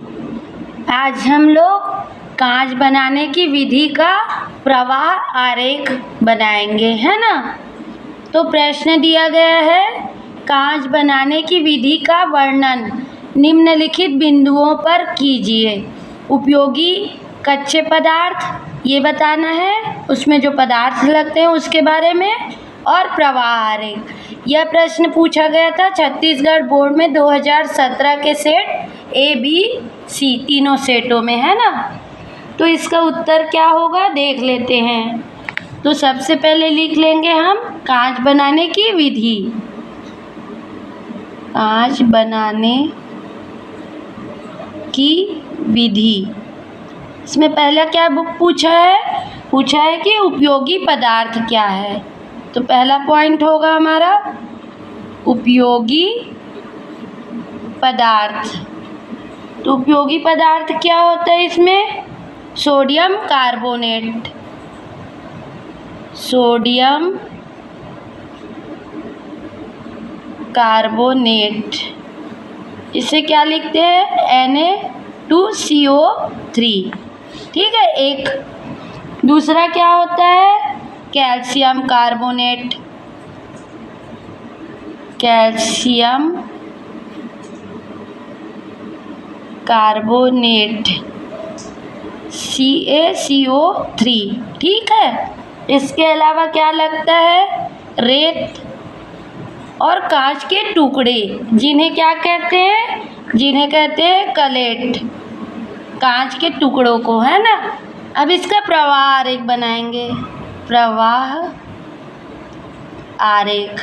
आज हम लोग कांच बनाने की विधि का प्रवाह आरेख बनाएंगे, है ना। तो प्रश्न दिया गया है, कांच बनाने की विधि का वर्णन निम्नलिखित बिंदुओं पर कीजिए। उपयोगी कच्चे पदार्थ ये बताना है, उसमें जो पदार्थ लगते हैं उसके बारे में, और प्रवाह आरेख। यह प्रश्न पूछा गया था छत्तीसगढ़ बोर्ड में 2017 के सेट ABC तीनों सेटों में, है ना। तो इसका उत्तर क्या होगा देख लेते हैं। तो सबसे पहले लिख लेंगे हम कांच बनाने की विधि। कांच बनाने की विधि, इसमें पहला क्या पूछा है कि उपयोगी पदार्थ क्या है। तो पहला पॉइंट होगा हमारा उपयोगी पदार्थ। तो उपयोगी पदार्थ क्या होता है इसमें? Sodium carbonate. सोडियम कार्बोनेट, इसे क्या लिखते हैं? Na2CO3। ठीक है। एक दूसरा क्या होता है? Calcium carbonate. Calcium carbonate CaCO3। ठीक है। इसके अलावा क्या लगता है? रेत और कांच के टुकड़े, जिन्हें क्या कहते हैं? जिन्हें कहते हैं कलेट, कांच के टुकड़ों को, है ना। अब इसका प्रवाह आरेख बनाएंगे। प्रवाह आरेख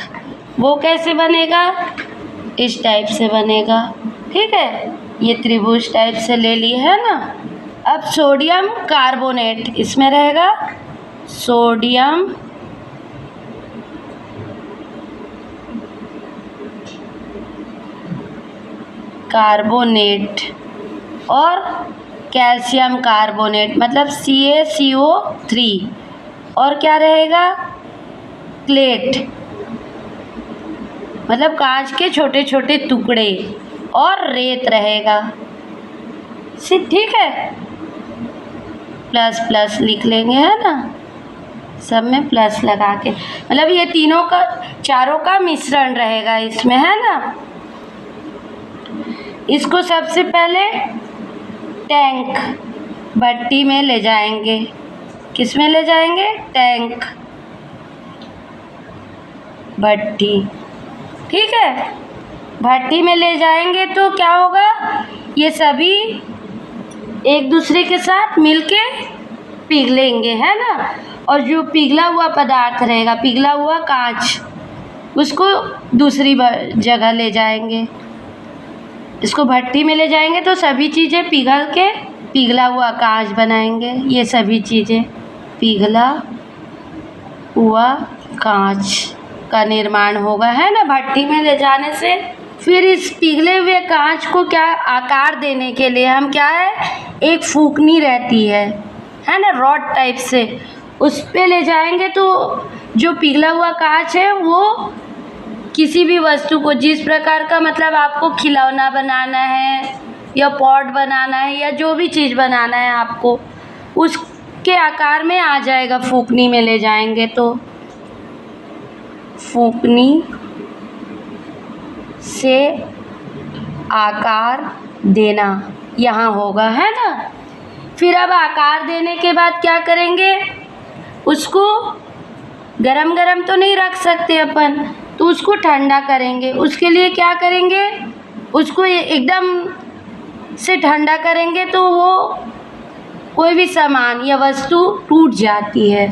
वो कैसे बनेगा? इस टाइप से बनेगा। ठीक है, ये त्रिभुज टाइप से ले लिए, है ना। अब सोडियम कार्बोनेट इसमें रहेगा। सोडियम कार्बोनेट और कैल्शियम कार्बोनेट मतलब CaCO3, और क्या रहेगा? क्लेट मतलब कांच के छोटे छोटे टुकड़े, और रेत रहेगा। ठीक है, प्लस प्लस लिख लेंगे, है ना। सब में प्लस लगा के, मतलब ये तीनों का, चारों का मिश्रण रहेगा इसमें, है ना। इसको सबसे पहले टैंक भट्टी में ले जाएंगे। किस में ले जाएंगे? टैंक भट्टी। ठीक है, भट्टी में ले जाएंगे तो क्या होगा? ये सभी एक दूसरे के साथ मिलके पिघलेंगे, है ना। और जो पिघला हुआ पदार्थ रहेगा, पिघला हुआ कांच, उसको दूसरी जगह ले जाएंगे। इसको भट्टी में ले जाएंगे तो सभी चीज़ें पिघल के पिघला हुआ कांच बनाएंगे। ये सभी चीज़ें पिघला हुआ कांच का निर्माण होगा, है ना, भट्टी में ले जाने से। फिर इस पिघले हुए कांच को क्या आकार देने के लिए हम क्या है, एक फूकनी रहती है ना, रॉड टाइप से, उस पे ले जाएंगे तो जो पिघला हुआ कांच है वो किसी भी वस्तु को, जिस प्रकार का, मतलब आपको खिलौना बनाना है या पॉट बनाना है या जो भी चीज़ बनाना है आपको, उसके आकार में आ जाएगा। फूकनी में ले जाएंगे तो फूकनी से आकार देना यहाँ होगा, है ना। फिर अब आकार देने के बाद क्या करेंगे? उसको गरम गरम तो नहीं रख सकते अपन, तो उसको ठंडा करेंगे। उसके लिए क्या करेंगे? उसको एकदम से ठंडा करेंगे तो वो कोई भी सामान या वस्तु टूट जाती है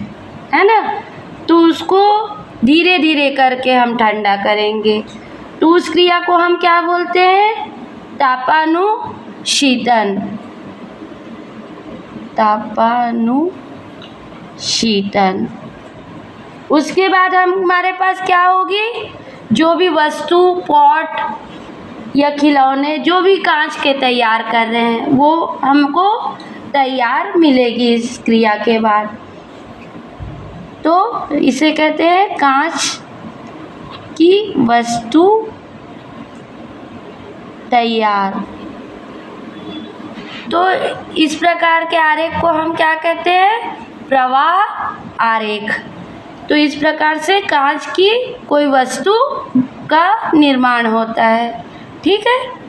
ना। तो उसको धीरे धीरे करके हम ठंडा करेंगे। तो उस क्रिया को हम क्या बोलते हैं? तापानुशीतन। तापानुशीतन। उसके बाद हमारे पास क्या होगी? जो भी वस्तु, पॉट या खिलौने, जो भी कांच के तैयार कर रहे हैं, वो हमको तैयार मिलेगी इस क्रिया के बाद। तो इसे कहते हैं कांच की वस्तु तैयार। तो इस प्रकार के आरेख को हम क्या कहते हैं? प्रवाह आरेख। तो इस प्रकार से कांच की कोई वस्तु का निर्माण होता है। ठीक है।